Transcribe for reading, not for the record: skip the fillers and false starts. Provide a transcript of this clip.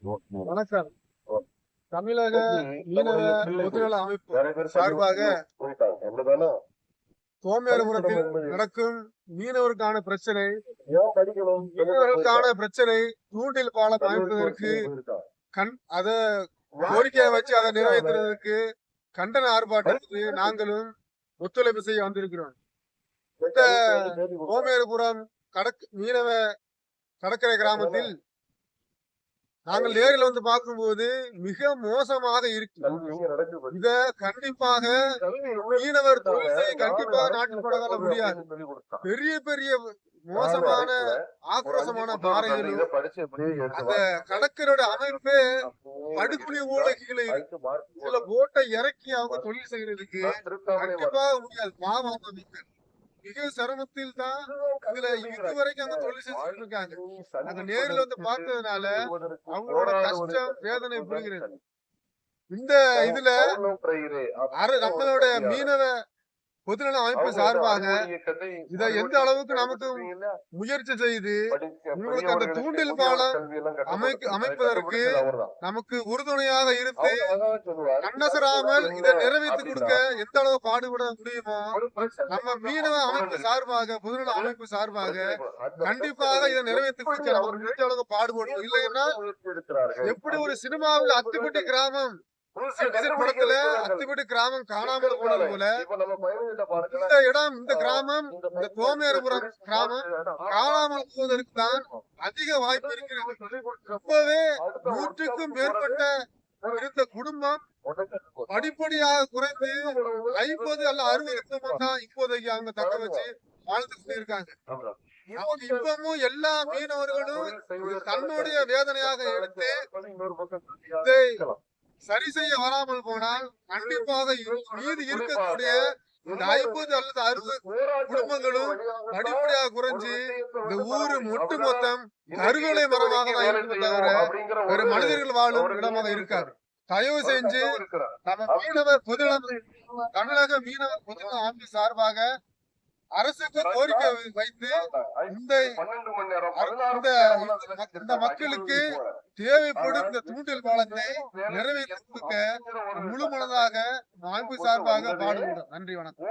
வணக்கம். தமிழக மீனவ பொதுநல அமைப்பு சார்பாக சோமேறுபுரத்தில் நடக்கும் மீனவருக்கான பிரச்சனை, தூண்டில் பாலம் அமைப்பதற்கு அத கோரிக்கையை வச்சு அதை நிறைவேற்றுவதற்கு கண்டன ஆர்ப்பாட்டத்துக்கு நாங்களும் ஒத்துழைப்பு செய்ய வந்திருக்கிறோம். இந்த சோமேறுபுரம் மீனவ கடற்கரை கிராமத்தில் நாங்கள் நேரில் வந்து பார்க்கும்போது மிக மோசமாக இருக்கு. இத கண்டிப்பாக மீனவர் தொழில் கண்டிப்பாக நாட்டில் கொள்ள முடியாது. பெரிய பெரிய மோசமான ஆக்ரோஷமான பாறைகளும் அந்த கடற்கரையோட அமைப்பு அடுக்குழி ஓலைகளை சில போட்டை இறக்கி அவங்க தொழில் செய்யறதுக்கு கண்டிப்பாக முடியாது. பாவம் மிக சிரமத்தில் தான் இதுல இதுவரைக்கும் அவங்க தொழில் செஞ்சுட்டு இருக்காங்க. நாங்க நேரில் வந்து பார்த்ததுனால அவங்களோட கஷ்டம் வேதனை புரிகிறது. இந்த இதுல நம்மளோட மீனவ பொதுநல அமைப்பு சார்பாக இதை எந்த அளவுக்கு நமக்கு முயற்சி செய்து உங்களுக்கு அந்த தூண்டில் பாலம் அமைப்பதற்கு நமக்கு உறுதுணையாக இருந்து கண்ணசராமல் இதை நிறைவேற்றி கொடுக்க எந்த அளவு பாடுபட முடியுமோ நம்ம மீனவ அமைப்பு சார்பாக பொதுநல அமைப்பு சார்பாக கண்டிப்பாக இதை நிறைவேற்றி கொடுக்க நமக்கு முடிஞ்ச அளவுக்கு பாடுபடும். இல்லைன்னா எப்படி ஒரு சினிமாவில் அத்திப்பட்டி கிராமம் படத்துல அத்திப்பட்டி கிராமம் காணாமல் போனது போல இந்த இடம், இந்த கிராமம், இந்த சோமேறுபுரம் கிராமம் காணாமல் போவதற்கு தான் அதிக வாய்ப்பு இருக்கிறது. இப்பவே 100க்கும் மேற்பட்ட இருந்த குடும்பம் படிப்படியாக குறைந்து 50 அல்ல 60 குடும்பம் தான் இப்போதைக்கு அவங்க தக்க வச்சு வாழ்ந்து கொண்டிருக்காங்க. இப்பவும் எல்லா மீனவர்களும் தன்னுடைய வேதனையாக எடுத்து இதை சரி செய்ய வராமல் போனால் கண்டிப்பாக மீது இருக்கக்கூடிய இந்த 50 அல்லது 60 குடும்பங்களும் படிப்படியாக குறைஞ்சு இந்த ஊரு ஒட்டுமொத்தம் கருவேலை மரமாக தான் இருக்கும் தவிர வேறு மனிதர்கள் வாழும் இடமாக இருக்காது. தயவு செஞ்சு நம்ம மீனவர் தமிழக மீனவர் பொதுநல அமைப்பு சார்பாக அரசுக்கு கோரிக்கை வைத்து இந்த மக்களுக்கு தேவைப்படும் இந்த தூண்டில் பாலத்தை நிறைவேற்றி கொடுக்க முழு மனதாக அமைப்பு சார்பாக பாடுபடும். நன்றி, வணக்கம்.